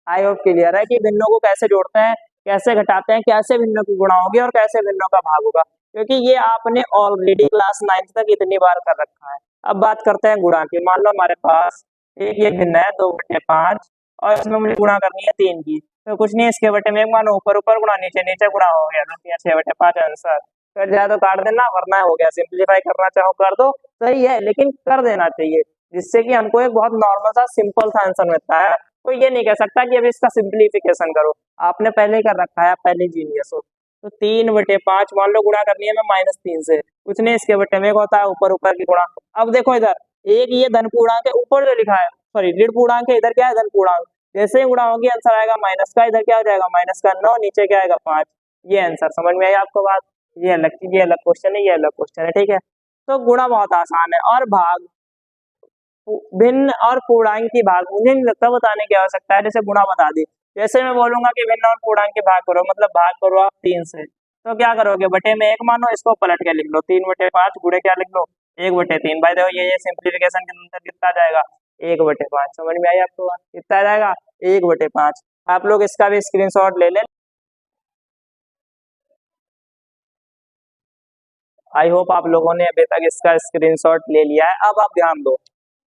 आई होप क्लियर है कि भिन्नों को कैसे जोड़ते हैं, कैसे घटाते हैं, कैसे भिन्नों की गुणा होगी और कैसे भिन्नों का भाग होगा, क्योंकि ये आपने ऑलरेडी क्लास 9th तक इतनी बार कर रखा है। अब बात करते हैं गुणा की। मान लो हमारे पास एक ये भिन्न है 2/5 और इसमें मुझे गुणा करनी है 3 की, तो कुछ नहीं इसके बटे में मानो ऊपर ऊपर गुणा नीचे नीचे गुणा हो गया, 6/5 आंसर। कर जाए तो काट देना, वरना हो गया। सिंप्लीफाई करना चाहो कर दो, सही है, लेकिन कर देना चाहिए जिससे कि हमको एक बहुत नॉर्मल सा सिंपल सा आंसर मिलता है। तो ये नहीं कह सकता कि अभी इसका सिंप्लीफिकेशन करो, आपने पहले ही कर रखा है, आप पहले जीनियस हो। तो 3/5 मान लो गुणा करनी है मैं -3 से, कुछ नहीं इसके बटे में होता है ऊपर ऊपर की गुणा। अब देखो इधर एक ये धन पूर्णांक है, ऊपर जो लिखा है सॉरी ऋण पूर्णांक है, इधर क्या है धन पूर्णांक। जैसे ही गुणा होगी आंसर आएगा माइनस का, इधर क्या हो जाएगा -9, नीचे क्या आएगा 5। ये आंसर समझ में आई आपको बात? ये अलग चीज, ये अलग क्वेश्चन है, ये अलग क्वेश्चन है, ठीक है। तो गुणा बहुत आसान है, और भाग भिन्न और पूर्णांक की भाग मुझे नहीं लगता बताने की आवश्यकता है, जैसे गुणा बता दी। जैसे मैं बोलूंगा कि भिन्न और पूर्णांक के भाग करो, मतलब भाग करो आप 3 से, तो क्या करोगे बटे में 1 मानो, इसको पलट के लिख लो 3/5 गुणे क्या लिख लो 1/3। भाई देखो ये सिंप्लीफिकेशन के अंदर कितना जाएगा 1/5। समझ में आई आपको बात? कितना जाएगा 1/5। आप लोग इसका भी स्क्रीनशॉट ले लें। आई होप आप लोगों ने अभी तक इसका स्क्रीनशॉट ले लिया है। अब आप ध्यान दो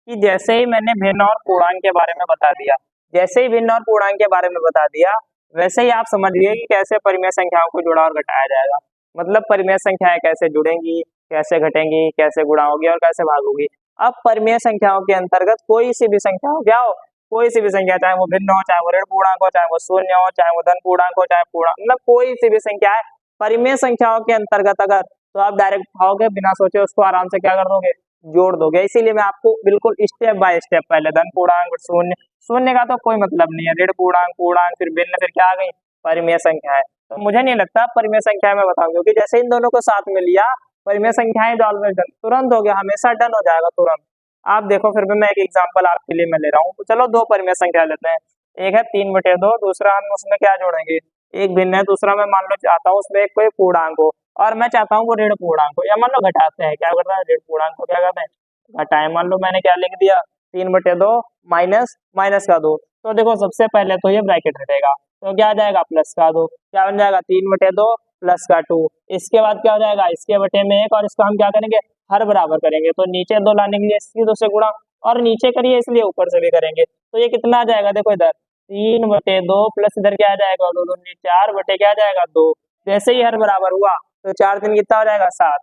कि जैसे ही मैंने भिन्न और पूर्णांक के बारे में बता दिया, जैसे ही भिन्न और पूर्णांक के बारे में बता दिया, वैसे ही आप समझिए कि कैसे परिमेय संख्याओं को जुड़ा और घटाया जाएगा। मतलब परिमेय संख्याएं कैसे जुड़ेंगी, कैसे घटेंगी, कैसे गुणा होगी और कैसे भाग होगी। अब परिमेय संख्याओं के अंतर्गत कोई सी भी संख्या हो, क्या हो, कोई सी भी संख्या, चाहे वो भिन्न हो, चाहे वो ऋण पूर्णांक हो, चाहे वो शून्य हो, चाहे वो धन पूर्णांक हो, चाहे पूर्णांक, मतलब कोई सी भी संख्या है परिमेय संख्याओं के अंतर्गत अगर, तो आप डायरेक्ट उठाओगे बिना सोचे उसको आराम से क्या कर दोगे, जोड़ दोगे। इसीलिए मैं आपको बिल्कुल स्टेप बाय स्टेप, पहले धन पूर्णांक, शून्य, शून्य का तो कोई मतलब नहीं है, ऋण पूर्णांक, पूर्णांक, फिर भिन्न, फिर क्या आ गई परिमेय संख्या है। तो मुझे नहीं लगता परिमेय संख्या में बताऊं, क्योंकि जैसे इन दोनों को साथ में लिया परिमेय संख्याएं तो ऑलवेज डन, तुरंत हो गया, हमेशा डन हो जाएगा तुरंत। आप देखो फिर भी मैं एक एग्जांपल आपके लिए मैं ले रहा हूँ, तो चलो दो परिमेय संख्या लेते हैं। एक है 3/2, दूसरा हम उसमें क्या जोड़ेंगे, एक भिन्न है, दूसरा मैं मान लो चाहता हूँ उसमें एक कोई पूर्णांक हो, और मैं चाहता हूँ वो ऋण पूर्णांक हो, या मान लो घटाते हैं, क्या करता है ऋण पूर्णांक को क्या करते हैं घटाएं। मान लो मैंने क्या लिख दिया 3/2 माइनस माइनस का 2, तो देखो सबसे पहले तो ये ब्रैकेट हटेगा, तो क्या आ जाएगा प्लस का 2, क्या बन जाएगा 3/2 प्लस का 2। इसके बाद क्या हो जाएगा इसके बटे में 1, और इसको हम क्या करेंगे हर बराबर करेंगे, तो नीचे 2 लाने के लिए इसकी 2 से गुणा, और नीचे करिए इसलिए ऊपर से भी करेंगे, तो ये कितना आ जाएगा देखो इधर 3/2 प्लस इधर क्या आ जाएगा 2 दूनी 4 बटे क्या आ जाएगा 2। जैसे ही हर बराबर हुआ तो 4 दिन कितना हो जाएगा 7,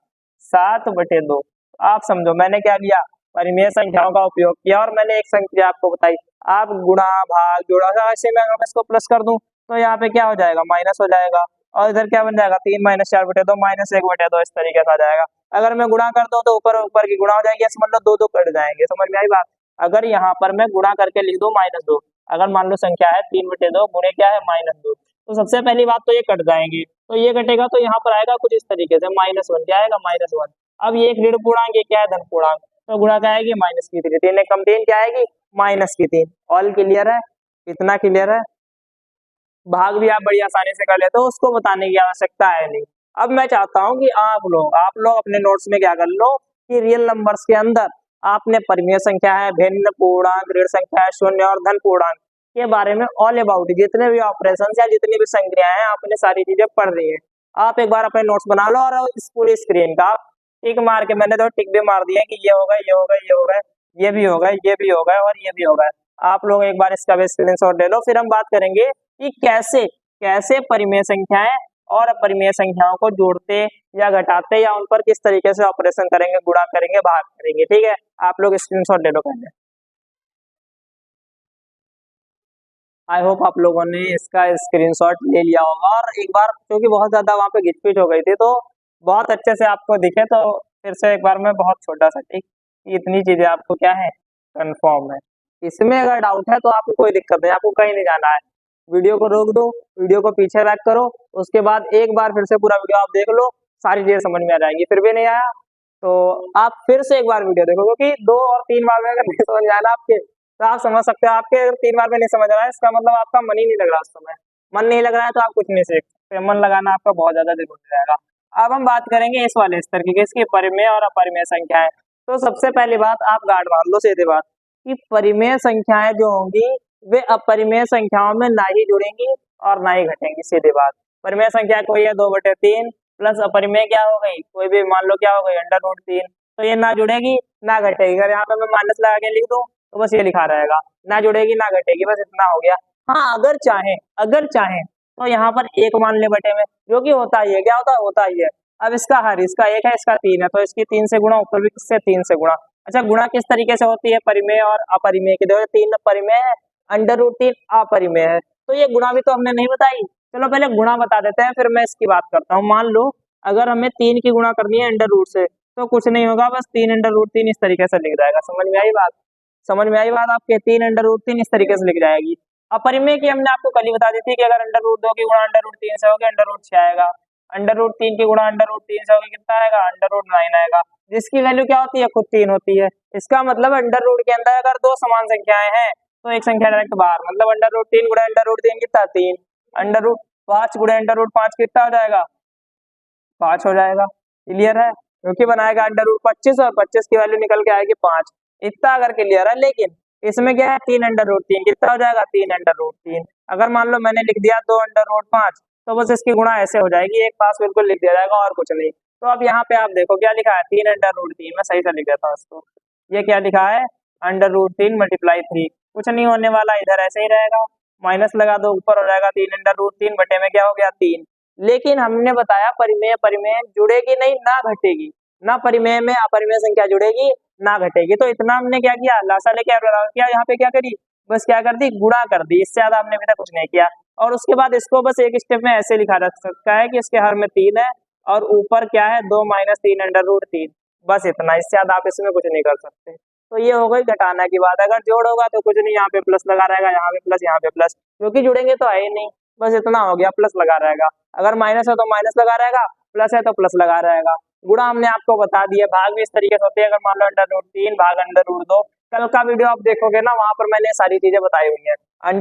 7/2। आप समझो मैंने क्या किया, परिमेय संख्याओं का उपयोग किया और मैंने एक संख्या आपको बताई। आप गुणा भाग जोड़ा, ऐसे में अगर मैं इसको प्लस कर दूं तो यहाँ पे क्या हो जाएगा माइनस हो जाएगा, और इधर क्या बन जाएगा 3 - 4/2 -1/2, इस तरीके से आ जाएगा। अगर मैं गुणा कर दूं तो ऊपर ऊपर की गुणा हो जाएगी, ऐसे मतलब 2 2 कट जाएंगे। समझ में आई बात? अगर यहाँ पर मैं गुणा करके लिख दूं -2, अगर मान लो संख्या है 3/2 गुणे क्या है -2, तो सबसे पहली बात तो ये कट जाएंगे, तो ये कटेगा तो यहाँ पर आएगा कुछ इस तरीके से -1, क्या आएगा -1। अब ये एक ऋण पूर्णांक, ये क्या है धन पूर्णांक, तो गुणा क्या आएगी -3, 3 कम 3 क्या आएगी -3। ऑल क्लियर है? इतना क्लियर है? भाग भी आप बड़ी आसानी से कर लेते हो, उसको बताने की आवश्यकता है नहीं। अब मैं चाहता हूँ कि आप लोग अपने नोट्स में क्या कर लो कि रियल नंबर्स के अंदर आपने परिमेय संख्या है, भिन्न पूर्णांक, ऋण संख्या है, शून्य और धन पूर्णांक के बारे में ऑल अबाउट जितने भी ऑपरेशन या जितनी भी संख्याएं हैं आपने सारी चीजें पढ़ रही है। आप एक बार अपने नोट्स बना लो और इस पूरी स्क्रीन का टिक मार के, मैंने तो टिक भी मार दिया कि ये होगा, ये होगा, ये होगा, ये भी होगा, ये भी होगा और ये भी होगा। आप लोग एक बार इसका भी स्क्रीनशॉट ले लो, फिर हम बात करेंगे कि कैसे कैसे परिमेय संख्याएं और अपरिमेय संख्याओं को जोड़ते या घटाते या उन पर किस तरीके से ऑपरेशन करेंगे, गुणा करेंगे, भाग करेंगे। ठीक है, आप लोग स्क्रीनशॉट ले लो पहले। आई होप आप लोगों ने इसका स्क्रीनशॉट ले लिया होगा, और एक बार क्योंकि बहुत ज्यादा वहां पे घिचपिच हो गई थी तो बहुत अच्छे से आपको दिखे, तो फिर से एक बार में बहुत छोटा सा ठीक, इतनी चीजें आपको क्या है कंफर्म है। इसमें अगर डाउट है तो आपको कोई दिक्कत नहीं, आपको कहीं नहीं जाना है, वीडियो को रोक दो, वीडियो को पीछे बैक करो, उसके बाद एक बार फिर से पूरा वीडियो आप देख लो, सारी चीजें समझ में आ जाएंगी। फिर भी नहीं आया तो आप फिर से एक बार वीडियो देखो, क्योंकि 2 और 3 बार में अगर नहीं समझ में आया ना आपके, तो आप समझ सकते हो आपके 3 बार में नहीं समझ आ रहा है, इसका मतलब आपका मन ही नहीं लग रहा उस समय। मन नहीं लग रहा है तो आप कुछ नहीं सीख सकते, मन लगाना आपका बहुत ज्यादा जरूरी रहेगा। अब हम बात करेंगे इस वाले स्तर की, इसकी परिमेय और अपरिमेय संख्याएं। तो सबसे पहली बात आप गार्ड मान लो सीधी बात, कि परिमेय संख्याएं जो होंगी वे अपरिमेय संख्याओं में ना ही जुड़ेंगी और ना ही घटेंगी, सीधी बात। परिमेय संख्या कोई है 2/3 प्लस अपरिमेय क्या हो गई, कोई भी मान लो क्या हो गई √3, तो ये ना जुड़ेगी ना घटेगी। अगर यहाँ पे मैं माइनस लगा के लिख दूं तो बस ये लिखा रहेगा, ना जुड़ेगी ना घटेगी, बस इतना हो गया। हाँ अगर चाहे तो यहाँ पर 1 मान ले बटे में, जो कि होता ही है, क्या होता ही है। अब इसका हर, इसका 1 है इसका 3 है, तो इसकी 3 से गुणा, ऊपर भी किससे 3 से गुणा। अच्छा गुणा किस तरीके से होती है, परिमेय और अपरिमेय की। देखो 3 परिमेय है, √3 अपरिमेय है, तो ये गुणा भी तो हमने नहीं बताई। चलो पहले गुणा बता देते हैं, फिर मैं इसकी बात करता हूँ। मान लो अगर हमें 3 की गुणा करनी है √, से, तो कुछ नहीं होगा, बस 3 √3 इस तरीके से लिख जाएगा। समझ में आई बात, समझ में आई बात आपके, 3 इस तरीके से लिख जाएगी। अपरिमेय की हमने आपको कल ही बता दी थी कि अगर √2 की गुणा √3 से होगी √6 आएगा, √3 की गुणा √3 से होगी कितना आएगा, √9 आएगा, जिसकी वैल्यू क्या होती है, खुद 3 होती है। इसका मतलब अंडर के अंदर अगर 2 समान संख्याएं हैं तो एक संख्या डायरेक्ट बाहर, मतलब √3 गुणा √3 कितना 3, √5 गुणा √5 कितना हो जाएगा, 5 हो जाएगा। क्लियर है, क्योंकि बनाएगा √25 और 25 की वैल्यू निकल के आएगी 5, इतना अगर क्लियर है। लेकिन इसमें क्या है 3 कितना हो जाएगा, 3 अगर मान लो मैंने लिख दिया 2 तो बस इसकी गुणा ऐसे हो जाएगी, एक पास बिल्कुल लिख दिया जाएगा और कुछ नहीं। तो अब यहाँ पे आप देखो क्या लिखा है, 3 मैं सही से लिख देता हूँ इसको, ये क्या लिखा है √3 × 3, कुछ नहीं होने वाला, इधर ऐसे ही रहेगा, माइनस लगा दो, ऊपर हो जाएगा 3 बटे में क्या हो गया 3। लेकिन हमने बताया परिमेय परिमेय जुड़ेगी नहीं ना घटेगी, ना परिमेय में अपरिमेय संख्या जुड़ेगी ना घटेगी। तो इतना हमने क्या किया, लासा लेके क्या यहाँ पे क्या करी, बस क्या कर दी, गुणा कर दी, इससे ज्यादा हमने अभी तक कुछ नहीं किया। और उसके बाद इसको बस एक स्टेप में ऐसे लिखा जा सकता है कि इसके हर में 3 है और ऊपर क्या है 2 - 3 बस इतना, इससे ज्यादा आप इसमें कुछ नहीं कर सकते। तो ये हो गई घटाना की बात। अगर जोड़ होगा तो कुछ नहीं, यहाँ पे प्लस लगा रहेगा, यहाँ पे प्लस, यहाँ पे प्लस, क्योंकि जुड़ेंगे तो है ही नहीं, बस इतना हो गया, प्लस लगा रहेगा। अगर माइनस है तो माइनस लगा रहेगा, प्लस है तो प्लस लगा रहेगा। गुणा हमने आपको बता दिया, भाग भी इस तरीके से होते हैं। अगर मान लो √3 भाग √2, कल का वीडियो आप देखोगे ना, वहां पर मैंने सारी चीजें बताई हुई है।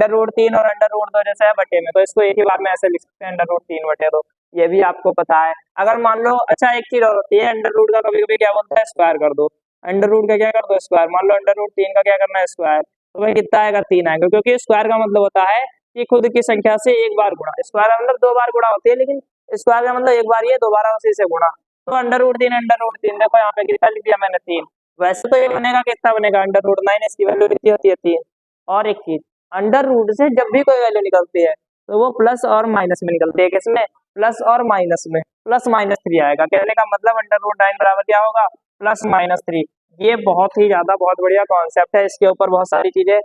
√3 और √2 जैसे है बटे में, तो इसको एक ही बार में ऐसे लिख सकते हैं √3/2, ये भी आपको पता है। अगर मान लो, अच्छा एक चीज और होती है, √ का कभी कभी क्या बोलता है, स्क्वायर कर दो। √ का क्या कर दो, स्क्वायर। मान लो √3 का क्या करना है, स्क्वायर, तो भाई कितना आएगा, 3 आएगा, क्योंकि स्क्वायर का मतलब होता है कि खुद की संख्या से एक बार गुणा। स्क्वायर का मतलब 2 बार गुणा होती है, लेकिन स्क्वायर का मतलब एक बार, ये दोबारा उसी से गुणा। तो √3 देखो यहाँ पे कितना लिख दिया मैंने, 3। वैसे तो ये बनेगा कितना बनेगा, √9, इसकी वैल्यू कितनी होती है, 3। और एक चीज, √ से जब भी कोई वैल्यू निकलती है तो वो प्लस और माइनस में निकलती है। किसमें, प्लस और माइनस में, +-3 आएगा। कहने का मतलब √9 बराबर क्या होगा, +-3। ये बहुत ही ज्यादा बहुत बढ़िया कॉन्सेप्ट है, इसके ऊपर बहुत सारी चीजें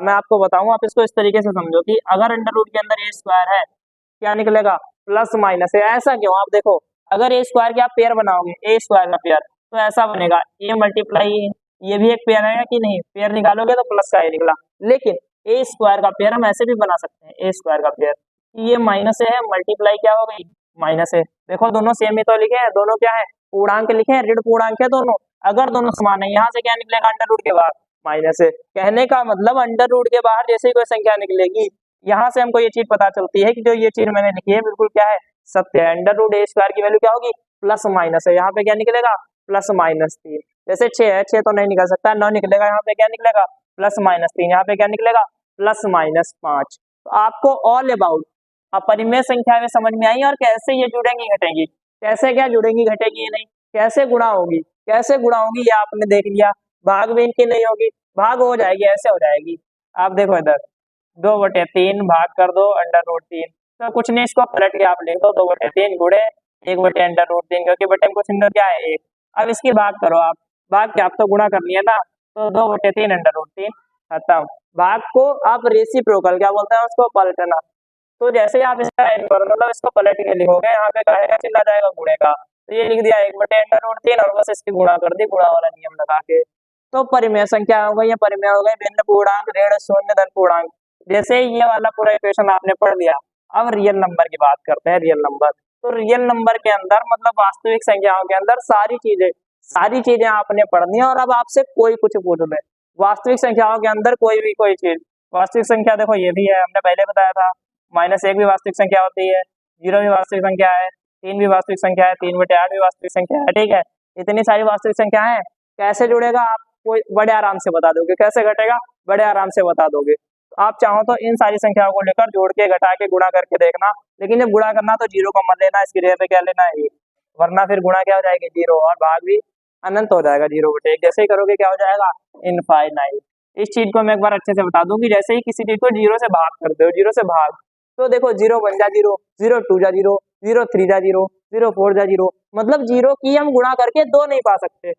मैं आपको बताऊं। आप इसको इस तरीके से समझो कि अगर √ के अंदर a² है, क्या निकलेगा, +- है। ऐसा क्यों, आप देखो, अगर a² की आप पेयर बनाओगे, a² का पेयर, तो ऐसा बनेगा a × ये भी एक पेयर है कि नहीं, पेयर निकालोगे तो प्लस का ही निकला। लेकिन a² का पेयर हम ऐसे भी बना सकते हैं, a² का पेयर, ये माइनस है, मल्टीप्लाई क्या हो गई, माइनस है। देखो दोनों सेम ही तो लिखे हैं, दोनों क्या है, पूर्णांक लिखे हैं, ऋण पूर्णांक है दोनों। अगर दोनों समान है, यहाँ से क्या निकलेगा, √ के बाहर माइनस है। कहने का मतलब √ के बाहर जैसे ही कोई संख्या निकलेगी, यहाँ से हमको ये चीज पता चलती है कि जो ये चीज मैंने लिखी है बिल्कुल क्या है, सत्य है। √a² की वैल्यू क्या होगी, +- है, यहाँ पे क्या निकलेगा, +-3। जैसे 6 है, 6 तो नहीं निकल सकता, 9 निकलेगा, यहाँ पे क्या निकलेगा, +-3, यहाँ पे क्या निकलेगा, +-5। तो आपको ऑल अबाउट अपरिमेय संख्या में समझ में आई, और कैसे ये जुड़ेंगी घटेंगी, कैसे क्या जुड़ेंगी घटेगी ये नहीं, कैसे गुणा होगी, कैसे गुणा होगी ये आपने देख लिया। भाग भी इनकी नहीं होगी, भाग हो जाएगी, ऐसे हो जाएगी। आप देखो इधर 2/3 भाग कर दो √3, तो कुछ नहीं, इसको पलट के आप लिख दो, 2/3 गुणे 1/√3, क्योंकि बटे में कुछ अंदर क्या है, 1। अब इसकी भाग करो आप, भाग क्या, आप तो गुणा करनी है ना, तो 2/3 √3 खत्म। भाग को आप रेसिप्रोकल क्या बोलते हैं, उसको पलटना। तो जैसे ही आप इसका ऐड करो, मतलब इसको पलट के लिखोगे, यहाँ पे का चिन्ह आ जाएगा गुणे का, तो ये लिख दिया 1/√3 और बस इसकी गुणा कर दी, गुणा वाला नियम लगा के। तो परिमेय संख्या हो गई, ये परिमेय हो गई, भिन्न पूर्णांक, ऋण, शून्य, धन पूर्णांक। जैसे ये वाला पूरा इक्वेशन आपने पढ़ लिया, अब रियल नंबर की बात करते हैं। रियल नंबर, तो रियल नंबर के अंदर मतलब वास्तविक संख्याओं के अंदर सारी चीजें आपने पढ़नी है। और अब आपसे कोई कुछ पूछ ले, वास्तविक संख्याओं के अंदर कोई चीज, वास्तविक संख्या देखो ये भी है, हमने पहले बताया था, -1 भी वास्तविक संख्या होती है, 0 भी वास्तविक संख्या है, 3 भी वास्तविक संख्या है, 3/8 भी वास्तविक संख्या है। ठीक है, इतनी सारी वास्तविक संख्या है, कैसे जुड़ेगा आप कोई बड़े आराम से बता दोगे, कैसे घटेगा बड़े आराम से बता दोगे। आप चाहो तो इन सारी संख्याओं को लेकर जोड़ के, घटा के, गुणा करके देखना, लेकिन जब गुणा करना तो 0 को मत लेना, इसकी जगह पे क्या लेना है 1, वरना फिर गुणा क्या हो जाएगी 0 और भाग भी अनंत हो जाएगा 0/1। जैसे ही करोगे क्या हो जाएगा इनफाइनाइट। इस चीज को मैं एक बार अच्छे से बता दूं कि जैसे ही किसी चीज को 0 से भाग करते हो, 0 से भाग, तो देखो 0 1 जा 0, 0 2 जा 0, 0 3 जा 0, 0 4 जा 0, मतलब 0 की हम गुणा करके 2 नहीं पा सकते,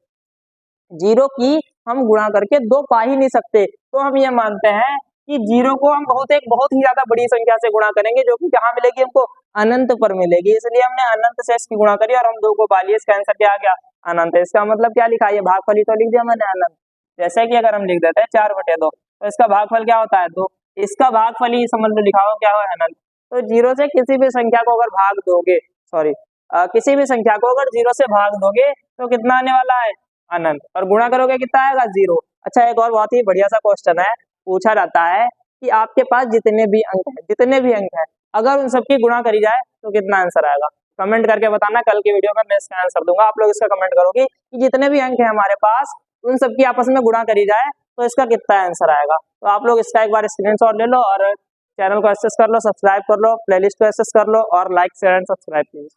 0 की हम गुणा करके 2 पा ही नहीं सकते। तो हम ये मानते हैं कि 0 को हम बहुत ही ज्यादा बड़ी संख्या से गुणा करेंगे, जो कि कहाँ मिलेगी हमको अनंत पर मिलेगी, इसलिए हमने अनंत से इसकी गुणा करी और हम 2 को पा लिए। इसका आंसर क्या आ गया अनंत। इसका मतलब क्या लिखा है, भागफल ही तो लिख दिया मैंने अनंत। जैसे कि अगर हम लिख देते हैं 4/2 तो इसका भागफल क्या होता है 2, इसका भागफल ही समझ लो लिखा हो क्या हो अनंत। तो 0 से किसी भी संख्या को अगर भाग दोगे, किसी भी संख्या को अगर 0 से भाग दोगे तो कितना आने वाला है अनंत, और गुणा करोगे कितना आएगा 0। अच्छा, एक और बहुत ही बढ़िया सा क्वेश्चन है, पूछा जाता है कि आपके पास जितने भी अंक हैं अगर उन सबकी गुणा करी जाए तो कितना आंसर आएगा। कमेंट करके बताना, कल की वीडियो में मैं इसका आंसर दूंगा, आप लोग इसका कमेंट करोगे कि जितने भी अंक हैं हमारे पास उन सबकी आपस में गुणा करी जाए तो इसका कितना आंसर आएगा। तो आप लोग इसका एक बार स्क्रीनशॉट ले लो और चैनल को एक्सेस कर लो, सब्सक्राइब कर लो, प्लेलिस्ट को एक्सेस कर लो और like share and subscribe please.